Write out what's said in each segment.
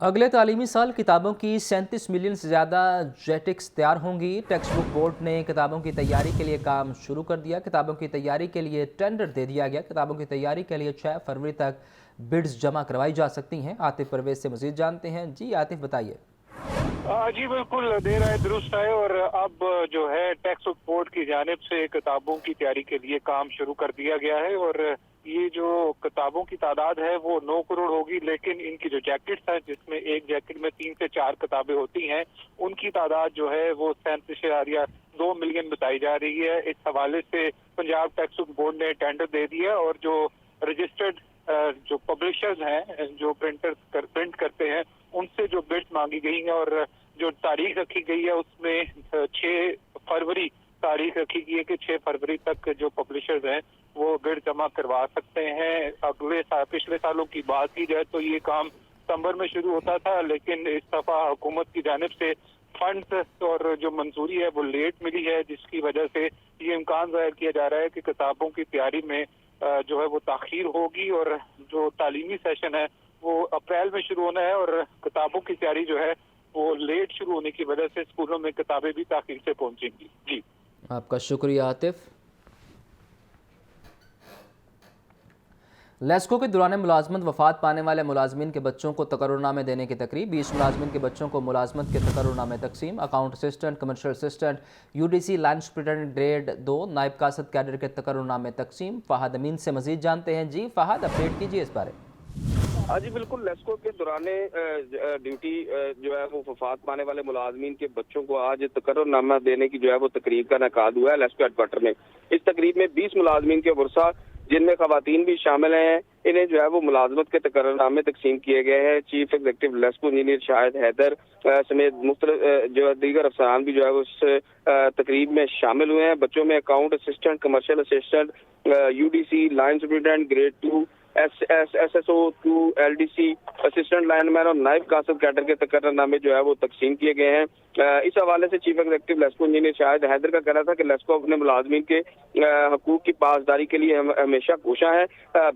अगले तालीमी साल किताबों की 37 मिलियन से ज़्यादा जेटिक्स तैयार होंगी। टेक्स्ट बुक बोर्ड ने किताबों की तैयारी के लिए काम शुरू कर दिया। किताबों की तैयारी के लिए टेंडर दे दिया गया। किताबों की तैयारी के लिए 6 फरवरी तक बिड्स जमा करवाई जा सकती हैं। आतिफ परवेज से मज़ीद जानते हैं। जी आतिफ, बताइए। जी बिल्कुल, देर आए दुरुस्त आए। और अब जो है टेक्स्ट बुक बोर्ड की जानिब से किताबों की तैयारी के लिए काम शुरू कर दिया गया है। और ये जो किताबों की तादाद है वो 9 करोड़ होगी, लेकिन इनकी जो जैकेट्स हैं जिसमें एक जैकेट में 3 से 4 किताबें होती हैं, उनकी तादाद जो है वो 37.2 मिलियन बताई जा रही है। इस हवाले से पंजाब टेक्स्ट बुक बोर्ड ने टेंडर दे दिया और जो रजिस्टर्ड जो पब्लिशर्स हैं, जो प्रिंट करते हैं, उनसे जो बिड्स मांगी गई हैं और जो तारीख रखी गई है उसमें 6 फरवरी तारीख रखी गई है कि 6 फरवरी तक जो पब्लिशर्स हैं वो बिड जमा करवा सकते हैं। पिछले सालों की बात की जाए तो ये काम सितंबर में शुरू होता था, लेकिन इस दफा हुकूमत की जानिब से फंड्स और जो मंजूरी है वो लेट मिली है, जिसकी वजह से ये इम्कान जाहिर किया जा रहा है कि किताबों की तैयारी में जो है वो ताखीर होगी और जो तालीमी सेशन है वो अप्रैल में शुरू होना है। और किताबों की तैयारी जो है वो लेट शुरू होने की वजह से स्कूलों में किताबें भी ताखीर से पहुंचेंगी। जी, आपका शुक्रिया आतिफ। लेस्को के दौरान मुलाजमत वफात पाने वाले मुलाजमीन के बच्चों को तकर्रुरनामे देने की तकरीब। 20 मुलाजमीन के बच्चों को मुलाजमत के तकर्रुरनामे तकसीम। Account assistant, commercial assistant, UDC line superintendent grade 2, नायब कासद कैडर के तकर्रुरनामे तकसीम। फ़हद अमीन से मजीद जानते हैं। जी फ़हद, अपडेट कीजिए इस बारे। हाँ जी बिल्कुल, लेस्को के दौरान ड्यूटी जो है वो वफात पाने वाले मुलाजमीन के बच्चों को आज तकर्रुरनामा देने की जो है वो तकरीब का इनेकाद हुआ है लेस्को हेडक्वार्टर में। इस तकरीब में 20 मुलाजमीन के वर्सा, जिनमें खवातीन भी शामिल हैं, इन्हें जो है वो मुलाजमत के तकर्रुरनामे तकसीम किए गए हैं। Chief executive LESCO engineer Shahid Haider समेत मुख्तलिफ जो दीगर अफसरान भी जो है वो इस तकरीब में शामिल हुए हैं। बच्चों में account assistant, commercial assistant, UDC line superintendent grade 2, SSO 2, LDC assistant lineman और नायब कासद कैडर के तकर्रुरनामे जो है वो तकसीम किए गए हैं। इस हवाले से chief executive LESCO engineer Shahid Haider का कहना था कि लेस्को अपने मुलाजमीन के हकूक की पासदारी के लिए हमेशा कोशा है।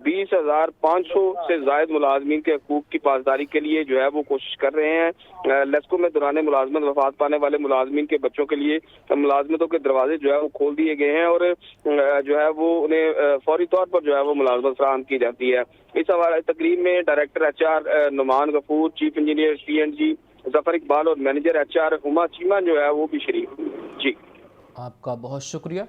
20,500 से जायद मुलाजमीन के हकूक की पासदारी के लिए जो है वो कोशिश कर रहे हैं। लेस्को में दौरान मुलाजमत वफात पाने वाले मुलाजमीन के बच्चों के लिए मुलाजमतों के दरवाजे जो है वो खोल दिए गए हैं और जो है वो उन्हें फौरी तौर पर जो है वो मुलाजमत फराहम की जाती है। इस हवाले तकरीब में director HR Noman Ghafoor, chief engineer CNG Zafar Iqbal और मैनेजर HR हुमा चीमा जो है वो भी शरीक। जी, आपका बहुत शुक्रिया।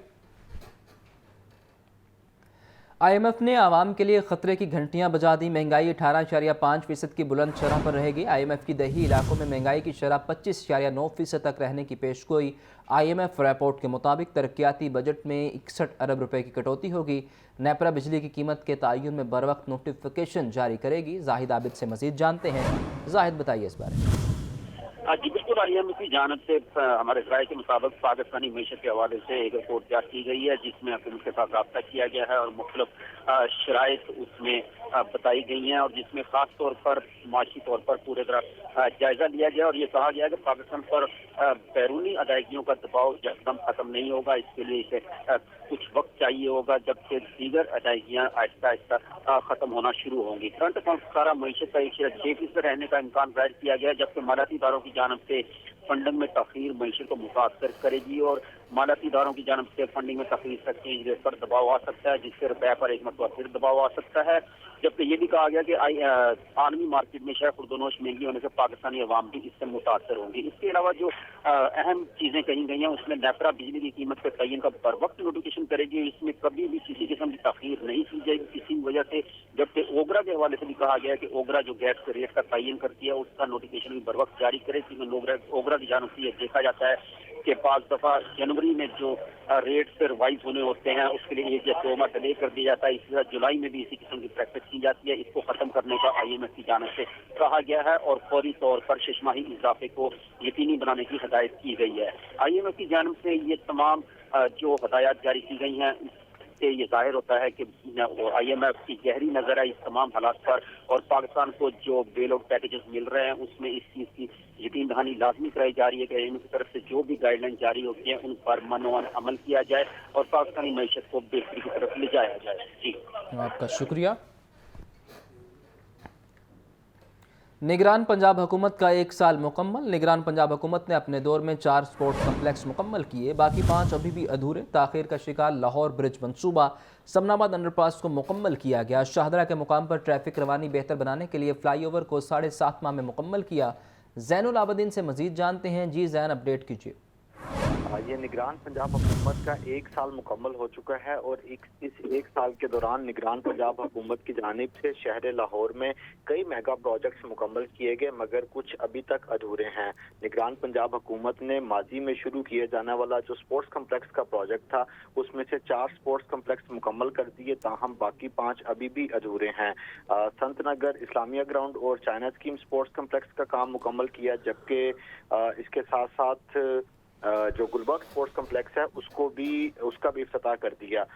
IMF ने आवाम के लिए खतरे की घंटियां बजा दी। महंगाई 18.5% की बुलंद शरह पर रहेगी। IMF की दही इलाकों में महंगाई की शरह 25.9% तक रहने की पेशगोई। IMF रिपोर्ट के मुताबिक तरक्याती बजट में 61 अरब रुपए की कटौती होगी। नेपरा बिजली की कीमत के तयन में बर वक्त नोटिफिकेशन जारी करेगी। जाहिद आबिद से मजीद जानते हैं। जाहिद, बताइए इस बारे। जी बिल्कुल, IMF की जानब से हमारे राय के मुताबिक पाकिस्तानी मीशत के हवाले से एक रिपोर्ट तैयार की गई है, जिसमें हुकूमत के साथ रब्ता किया गया है और मुख्तलिफ शराइत उसमें बताई गई हैं और जिसमें खास तौर पर माशी तौर पर पूरे तरह जायजा लिया गया और ये कहा गया कि पाकिस्तान पर बैरूनी अदायगियों का दबाव यकदम खत्म नहीं होगा। इसके लिए इसे कुछ वक्त चाहिए होगा, जबकि दीगर अदायगियाँ आहिस्ता आहिस्ता खत्म होना शुरू होंगी। करंट अकाउंट सारा मीशत का 6% रहने का इम्कान जाहिर किया गया, जबकि मालियाती इदारों की जानब से फंडिंग में तखीर मीशत को मुतासर करेगी और मालियाती इदारों की जानब से फंडिंग में तखीर से एक्सचेंज रेट पर दबाव आ सकता है, जिससे रुपये पर एक मरतबा फिर दबाव आ सकता है। जबकि ये भी कहा गया कि आलमी मार्केट में शेयर खुर्दोनोश महंगी होने से पाकिस्तानी अवाम भी इससे मुतासर होंगी। इसके अलावा जो अहम चीजें कही गई हैं उसमें नेपरा बिजली की कीमत के तयन का बर वक्त नोटिफिकेशन करेगी। इसमें कभी भी किसी किस्म की तखीर नहीं की जाएगी किसी वजह से। जबकि ओगरा के हवाले से भी कहा गया है कि ओगरा जो गैस के रेट का तयन करती है उसका नोटिफिकेशन भी बर वक्त जारी करे। ओगरा की जानब से यह देखा जाता है कि 5 दफा जनवरी में जो रेट से रिवाइज होने होते हैं उसके लिए 1 या 2 माह डिले कर दिया जाता है। इसी तरह जुलाई में भी इसी किस्म की प्रैक्टिस की जाती है। इसको खत्म करने का IMF की जानब से कहा गया है और फौरी तौर पर छमाही इजाफे को यकीनी बनाने की हदायत की गई है। IMF की जानब से ये तमाम जो हदायत जारी की गई हैं से ये जाहिर होता है कि IMF की गहरी नजर है इस तमाम हालात पर और पाकिस्तान को जो बेल आउट पैकेजेस मिल रहे हैं उसमें इस चीज की यकीन दहानी लाजमी कराई जा रही है कि IMF की तरफ से जो भी गाइडलाइन जारी होती है उन पर मनोवन अमल किया जाए और पाकिस्तानी मैशत को बेहतरी की तरफ ले जाया जाए। जी, आपका शुक्रिया। निगरान पंजाब हुकूमत का 1 साल मुकम्मल। निगरान पंजाब हुकूमत ने अपने दौर में 4 स्पोर्ट्स कम्प्लेक्स मुकम्मल किए, बाकी 5 अभी भी अधूरे। ताख़ीर का शिकार लाहौर ब्रिज मंसूबा समनाबाद अंडरपास को मुकम्मल किया गया। शाहदरा के मुकाम पर ट्रैफिक रवानी बेहतर बनाने के लिए फ्लाईओवर को 7.5 माह में मुकम्मल किया। ज़ैनुल आबदीन से मजीद जानते हैं। जी ज़ैन, अपडेट कीजिए। ये निगरान पंजाब हुकूमत का 1 साल मुकम्मल हो चुका है और इस 1 साल के दौरान निगरान पंजाब हुकूमत की जानिब से शहर लाहौर में कई मेगा प्रोजेक्ट्स मुकम्मल किए गए, मगर कुछ अभी तक अधूरे हैं। निगरान पंजाब हुकूमत ने माजी में शुरू किए जाने वाला जो स्पोर्ट्स कम्प्लेक्स का प्रोजेक्ट था उसमें से 4 स्पोर्ट्स कम्प्लेक्स मुकम्मल कर दिए, ताहम बाकी 5 अभी भी अधूरे हैं। संत नगर इस्लामिया ग्राउंड और चाइना स्कीम स्पोर्ट्स कम्प्लेक्स का काम मुकम्मल किया, जबकि इसके साथ साथ जो गुलबर्ग स्पोर्ट्स कम्प्लेक्स है उसका भी इफ्तिताह कर दिया।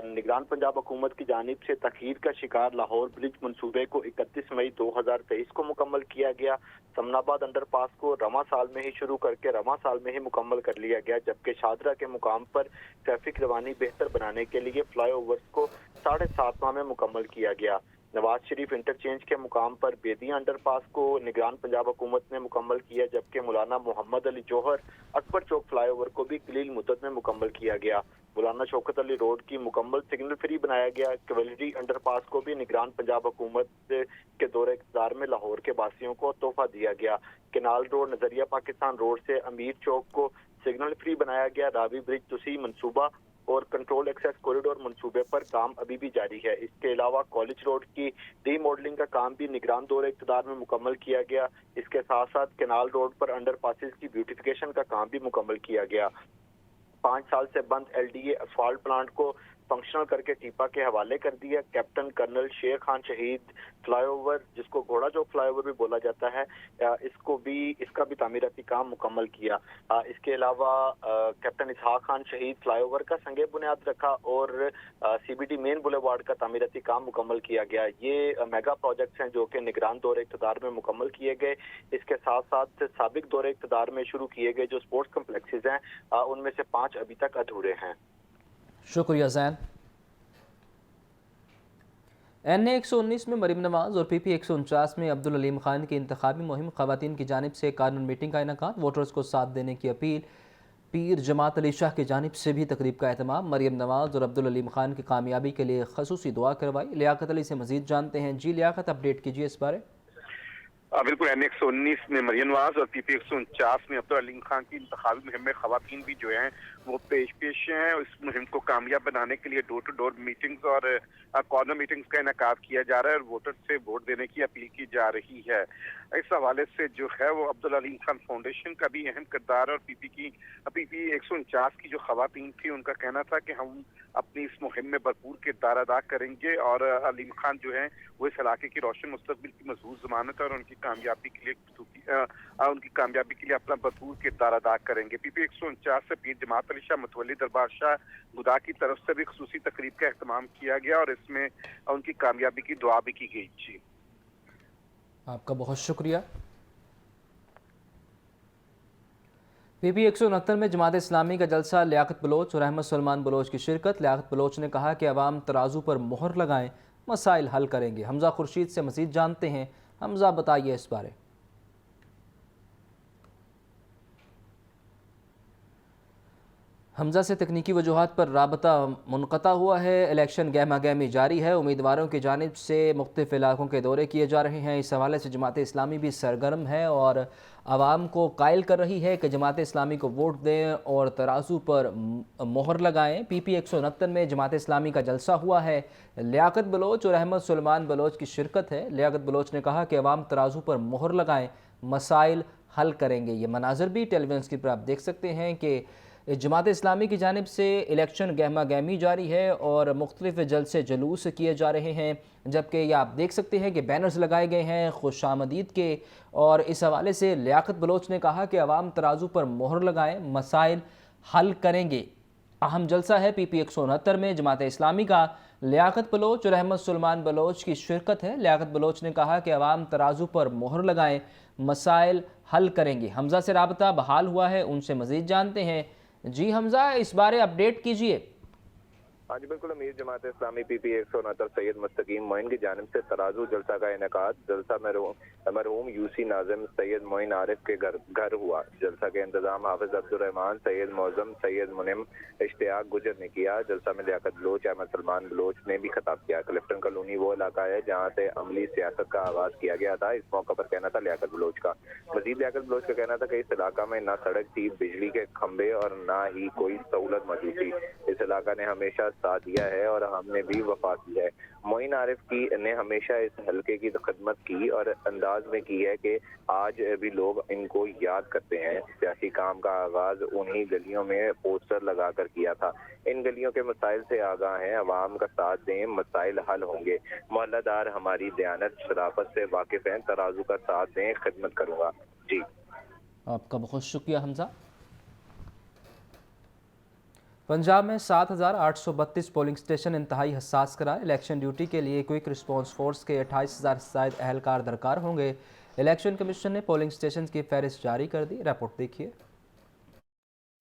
निगरान पंजाब हुकूमत की जानिब से तखीर का शिकार लाहौर ब्रिज मंसूबे को 31 मई 2023 को मुकम्मल किया गया। समनाबाद अंडरपास को रवां साल में ही शुरू करके रवां साल में ही मुकम्मल कर लिया गया, जबकि शाहदरा के मुकाम पर ट्रैफिक रवानी बेहतर बनाने के लिए फ्लाईओवर्स को 7.5 माह में मुकम्मल किया गया। नवाज शरीफ इंटरचेंज के मुकाम पर बेदिया अंडरपास को निगरान पंजाब हुकूमत ने मुकम्मल किया, जबकि मौलाना मोहम्मद अली जौहर अकबर चौक फ्लाईओवर को भी कलील मुद्दत में मुकम्मल किया गया। मौलाना शौकत अली रोड की मुकम्मल सिग्नल फ्री बनाया गया। कैवलरी अंडरपास को भी निगरान पंजाब हुकूमत के दौरे इक़्तिदार में लाहौर के वासियों को तोहफा दिया गया। केनाल रोड नजरिया पाकिस्तान रोड से अमीर चौक को सिग्नल फ्री बनाया गया। रावी ब्रिज तुसी मंसूबा और कंट्रोल एक्सेस कॉरिडोर मंसूबे पर काम अभी भी जारी है। इसके अलावा कॉलेज रोड की रीमॉडलिंग का काम भी निगरान दौरे इक़्तिदार में मुकम्मल किया गया। इसके साथ साथ केनाल रोड पर अंडरपासेस की ब्यूटिफिकेशन का काम भी मुकम्मल किया गया। 5 साल से बंद एलडीए असफाल्ट प्लांट को फंक्शनल करके टीपा के हवाले कर दिया। कैप्टन कर्नल शेर खान शहीद फ्लाईओवर, जिसको घोड़ा चौक फ्लाईओवर भी बोला जाता है, इसका भी तामीराती काम मुकम्मल किया। इसके अलावा कैप्टन इसहाक खान शहीद फ्लाईओवर का संगे बुनियाद रखा और सीबीडी मेन बुलेवार्ड का तामीराती काम मुकम्मल किया गया। ये मेगा प्रोजेक्ट्स हैं जो कि निगरान दौरे इक़्तिदार में मुकम्मल किए गए। इसके साथ साथ साबिक दौरे इक़्तिदार में शुरू किए गए जो स्पोर्ट्स कम्प्लेक्सेस हैं उनमें से 5 अभी तक अधूरे हैं। शुक्रिया ज़ैन। NA 119 में मरीम नवाज और PP 149 में अब्दुल अलीम खान की इंतखाबी मुहिम, ख़वातीन की जानिब से कानून मीटिंग का इनेकाद, वोटर्स को साथ देने की अपील, पीर जमात अली शाह की जानिब से भी तकरीब का एहतमाम। मरीम नवाज और अब्दुल अलीम खान की कामयाबी के लिए खसूसी दुआ करवाई। लियाकत अली से मजीद जानते हैं। जी लियाकत, अपडेट कीजिए इस बारे। बिल्कुल, NA 119 में मरियम नवाज और PP 149 में अब्दुल अलीम खान की इंतखाबी मुहिम में खवातीन भी जो हैं वो पेश हैं। इस मुहिम को कामयाब बनाने के लिए डोर टू डोर मीटिंग्स और कॉर्नर मीटिंग्स का इनेकाद किया जा रहा है और वोटर से वोट देने की अपील की जा रही है। इस हवाले से जो है वो अब्दुल अलीम खान फाउंडेशन का भी अहम किरदार और PP 149 की जो खवातीन थी उनका कहना था कि हम अपनी इस मुहिम में भरपूर किरदार अदा करेंगे और अलीम खान जो है वो इस इलाके की रोशन मुस्तकबिल की मजबूत जमानत है और उनकी कामयाबी के लिए अपना भरपूर किरदार अदा करेंगे। PP 149 से पीर जमात अली शाह मतवली दरबार शाह गुदा की तरफ से भी खसूसी तकरीब का एहतमाम किया गया और इसमें उनकी कामयाबी की दुआ भी की गई। जी, आपका बहुत शुक्रिया। PP 169 में जमात इस्लामी का जलसा, लियाकत बलोच और अहमद सलमान बलोच की शिरकत। लियाकत बलोच ने कहा कि अवाम तराजू पर मोहर लगाएं, मसाइल हल करेंगे। हमजा खुर्शीद से मजीद जानते हैं। हमजा, बताइए इस बारे। हमजा से तकनीकी वजूहात पर राबता मुनक़ता हुआ है। इलेक्शन गहमा गहमी जारी है। उम्मीदवारों की जानिब से मुख्तलिफ इलाकों के दौरे किए जा रहे हैं। इस हवाले से जमात इस्लामी भी सरगर्म है और आवाम को कायल कर रही है कि जमात इस्लामी को वोट दें और तराजू पर मोहर लगाएं। PP 169 में जमात इस्लामी का जलसा हुआ है। लियाकत बलोच और अहमद सलमान बलोच की शिरकत है। लियाकत बलोच ने कहा कि अवाम तराजू पर मोहर लगाएं, मसाइल हल करेंगे। ये मनाजर भी टेलीविजन स्क्रीन पर आप देख सकते हैं कि जमात इस्लामी की जानिब से इलेक्शन गहमा गहमी जारी है और मुख्तलिफ जलसे जलूस किए जा रहे हैं, जबकि ये आप देख सकते हैं कि बैनर्स लगाए गए हैं खुशामदीद के। और इस हवाले से लियाकत बलोच ने कहा कि अवाम तराजू पर मोहर लगाएं, मसाइल हल करेंगे। अहम जलसा है PP 169 में जमात इस्लामी का। लियाकत बलोच और अहमद सलमान बलोच की शिरकत है। लियाकत बलोच ने कहा कि अवाम तराजू पर मोहर लगाएं, मसाइल हल करेंगे। हमजा से राबता बहाल हुआ है, उनसे मज़ीद जानते हैं। जी हमजा, इस बारे अपडेट कीजिए। ہاں جی بالکل، امیر جماعت اسلامی پی پی 169 سید مستقیم معین کی جانب سے ترازو جلسہ کا انعقاد جلسہ مرحوم یوسی ناظم سید معین عارف کے گھر ہوا۔ جلسہ کے انتظام حافظ عبدالرحمان، سید معظم، سید منم، اشتیاق گجر نے کیا۔ جلسہ میں لیاقت بلوچ، احمد سلمان بلوچ نے بھی خطاب کیا۔ کلفٹن کالونی وہ علاقہ ہے جہاں سے عملی سیاست کا آغاز کیا گیا تھا، اس موقع پر کہنا تھا لیاقت بلوچ کا۔ مزید لیاقت بلوچ کا کہنا تھا کہ اس علاقہ میں نہ سڑک تھی، بجلی کے کھمبے اور نہ ہی کوئی سہولت موجود تھی۔ اس علاقہ نے ہمیشہ ساتھ دیا ہے اور ہم نے بھی وفا کی ہے۔ معین عارف نے ہمیشہ اس حلقے کی خدمت کی اور انداز میں کی ہے کہ آج بھی لوگ ان کو یاد کرتے ہیں۔ سیاسی کام کا آغاز انہی گلیوں میں پوسٹر لگا کر کیا تھا۔ ان گلیوں کے مسائل سے آگاہ ہیں، عوام کا ساتھ دیں، مسائل حل ہوں گے۔ محلہ دار ہماری دیانت شرافت سے واقف ہیں، ترازو کا ساتھ دیں، خدمت کروں گا۔ جی آپ کا بہت شکریہ حمزہ۔ پنجاب میں 7,832 پولنگ اسٹیشن انتہائی حساس قرار۔ الیکشن ڈیوٹی کے لیے کوئک رسپانس فورس کے 28,000 سے زائد اہلکار درکار ہوں گے۔ الیکشن کمیشن نے پولنگ اسٹیشن کی فہرست جاری کر دی۔ رپورٹ دیکھیے۔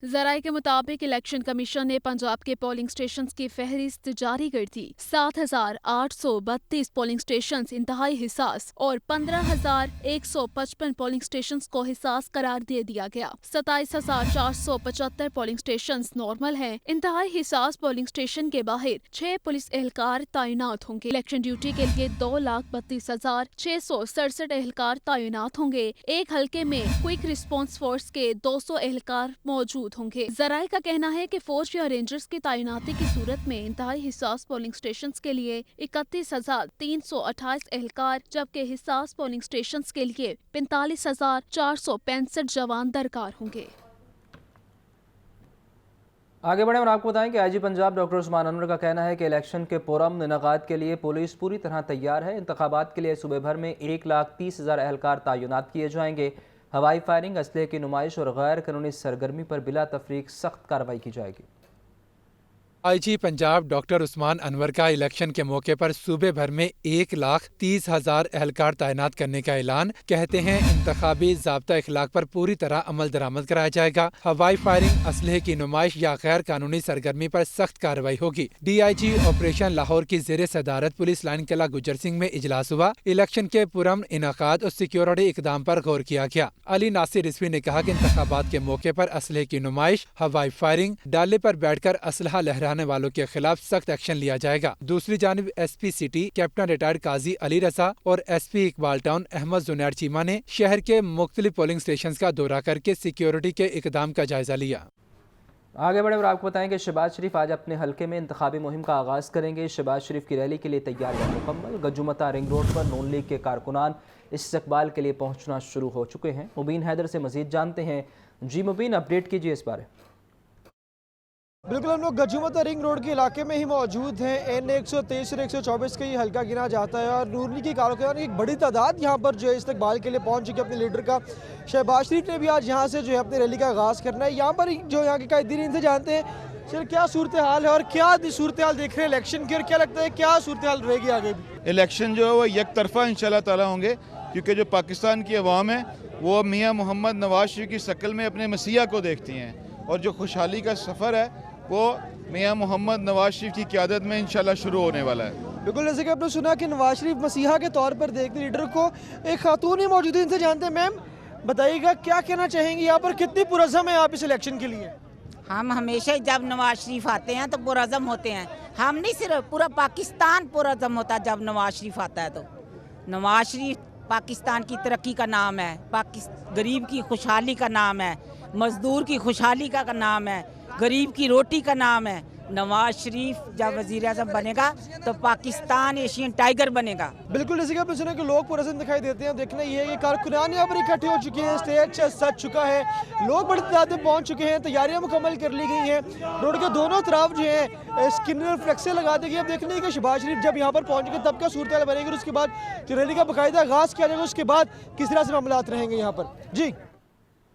ذرائع کے مطابق الیکشن کمیشن نے پنجاب کے پولنگ اسٹیشنز کی فہرست جاری کر دی۔ 7,832 پولنگ اسٹیشنز انتہائی حساس اور 15,155 پولنگ اسٹیشنز کو حساس قرار دے دیا گیا۔ 27,475 پولنگ اسٹیشنز نارمل ہیں۔ انتہائی حساس پولنگ اسٹیشن کے باہر 6 پولیس اہلکار تعینات ہوں گے۔ الیکشن ڈیوٹی کے لیے 2,32,667 اہلکار تعینات ہوں گے۔ ایک حلقے میں کوئک رسپانس فورس کے 200 اہلکار موجود ہوں گے۔ ذرائع کا کہنا ہے کہ فوج یا رینجرز کی تعیناتی کی صورت میں انتہائی حساس پولنگ اسٹیشنز کے لیے 31,328 اہلکار جبکہ حساس پولنگ اسٹیشنز کے لیے 45,465 جوان درکار ہوں گے۔ آگے بڑھیں اور آپ کو بتائیں کہ آئی جی پنجاب ڈاکٹر عثمان انور کا کہنا ہے کہ الیکشن کے پرامن انعقاد کے لیے پولیس پوری طرح تیار ہے۔ انتخابات کے لیے صوبے بھر میں 1,30,000 اہلکار تعینات کیے جائیں گے۔ ہوائی فائرنگ، اسلحے کی نمائش اور غیر قانونی سرگرمی پر بلا تفریق سخت کارروائی کی جائے گی۔ آئی جی پنجاب ڈاکٹر عثمان انور کا الیکشن کے موقع پر صوبے بھر میں 1,30,000 اہلکار تعینات کرنے کا اعلان۔ کہتے ہیں انتخابی ضابطہ اخلاق پر پوری طرح عمل درآمد کرایا جائے گا۔ ہوائی فائرنگ، اسلحے کی نمائش یا غیر قانونی سرگرمی پر سخت کارروائی ہوگی۔ D I G operation Lahore کی زیر صدارت پولیس لائن قلعہ گجر سنگھ میں اجلاس ہوا۔ الیکشن کے پرامن انعقاد اور سیکیورٹی اقدام پر غور کیا گیا۔ علی ناصر رضوی نے کہا کہ انتخابات کے موقع پر اسلحے کی نمائش، ہوائی فائرنگ، ڈالے پر بیٹھ کر اسلحہ لہرانے والوں کے خلاف سخت ایکشن لیا جائے گا۔ دوسری جانب S P city captain retired Qazi Ali Raza اور S P Iqbal town Ahmad Zunair Cheema نے شہر کے مختلف پولنگ اسٹیشنز کا دورہ کر کے سیکیورٹی کے اقدام کا جائزہ لیا۔ آگے بڑھے اور آپ کو بتائیں کہ شہباز شریف آج اپنے حلقے میں انتخابی مہم کا آغاز کریں گے۔ شہباز شریف کی ریلی کے لیے تیاریاں مکمل۔ گجومتا رنگ روڈ پر نون لیگ کے کارکنان استقبال کے لیے پہنچنا شروع ہو چکے ہیں۔ مبین حیدر سے مزید جانتے ہیں۔ جی مبین، اپڈیٹ کیجیے اس بارے۔ بالکل، ہم لوگ گجومتا رنگ روڈ کے علاقے میں ہی موجود ہیں۔ N123 اور 124 کا یہ حلقہ گنا جاتا ہے اور نون لیگ کے کارکنان کی ایک بڑی تعداد یہاں پر جو ہے استقبال کے لیے پہنچ چکی اپنے لیڈر کا۔ شہباز شریف نے بھی آج یہاں سے جو ہے اپنی ریلی کا آغاز کرنا ہے۔ یہاں پر جو یہاں کے قائدین ان سے جانتے ہیں سر کیا صورتحال ہے اور کیا صورتحال دیکھ رہے ہیں الیکشن کی، اور کیا لگتا ہے کیا صورتحال رہے گی آگے بھی؟ الیکشن جو ہے وہ یک طرفہ انشاءاللہ تعالی ہوں گے، کیونکہ جو پاکستان کی عوام ہے وہ میاں محمد نواز شریف کی شکل میں اپنے مسیح کو دیکھتی ہیں، اور جو خوشحالی کا سفر ہے وہ میاں محمد نواز شریف کی قیادت میں انشاءاللہ شروع ہونے والا ہے۔ بالکل، جیسے کہ آپ نے سنا کہ نواز شریف مسیحا کے طور پر دیکھتے لیڈر کو، ایک خاتون ہی موجود ہے، ان سے جانتے ہیں۔ میم بتائیے گا کیا کہنا چاہیں گی، یہاں پر کتنی پرعزم ہیں آپ اس الیکشن کے لیے؟ ہم ہمیشہ جب نواز شریف آتے ہیں تو پرعزم ہوتے ہیں۔ ہم نہیں، صرف پورا پاکستان پرعزم ہوتا ہے جب نواز شریف آتا ہے۔ تو نواز شریف پاکستان کی ترقی کا نام ہے، غریب کی خوشحالی کا نام ہے، مزدور کی خوشحالی کا نام ہے، غریب کی روٹی کا نام ہے۔ نواز شریف جب وزیر اعظم بنے گا تو پاکستان ایشین ٹائیگر بنے گا۔ بالکل، جیسے کہ آپ نے سنا کہ لوگ پرعزم دکھائی دیتے ہیں۔ دیکھنا یہ ہے کہ کارکنان یہاں پر اکٹھے ہو چکے ہیں، اسٹیج سج چکا ہے، لوگ بڑی تعداد میں پہنچ چکے ہیں، تیاریاں مکمل کر لی گئی ہیں۔ روڈ کے دونوں طرف جو ہے اسکرینر فلیکسیں لگا دی گئی۔ اب دیکھنا ہے کہ شہباز شریف جب یہاں پر پہنچ گے تب کیا صورتحال بنے گی، اور اس کے بعد جو ریلی کا باقاعدہ آغاز کیا جائے گا، اس کے بعد کس طرح سے معاملات رہیں گے یہاں پر۔ جی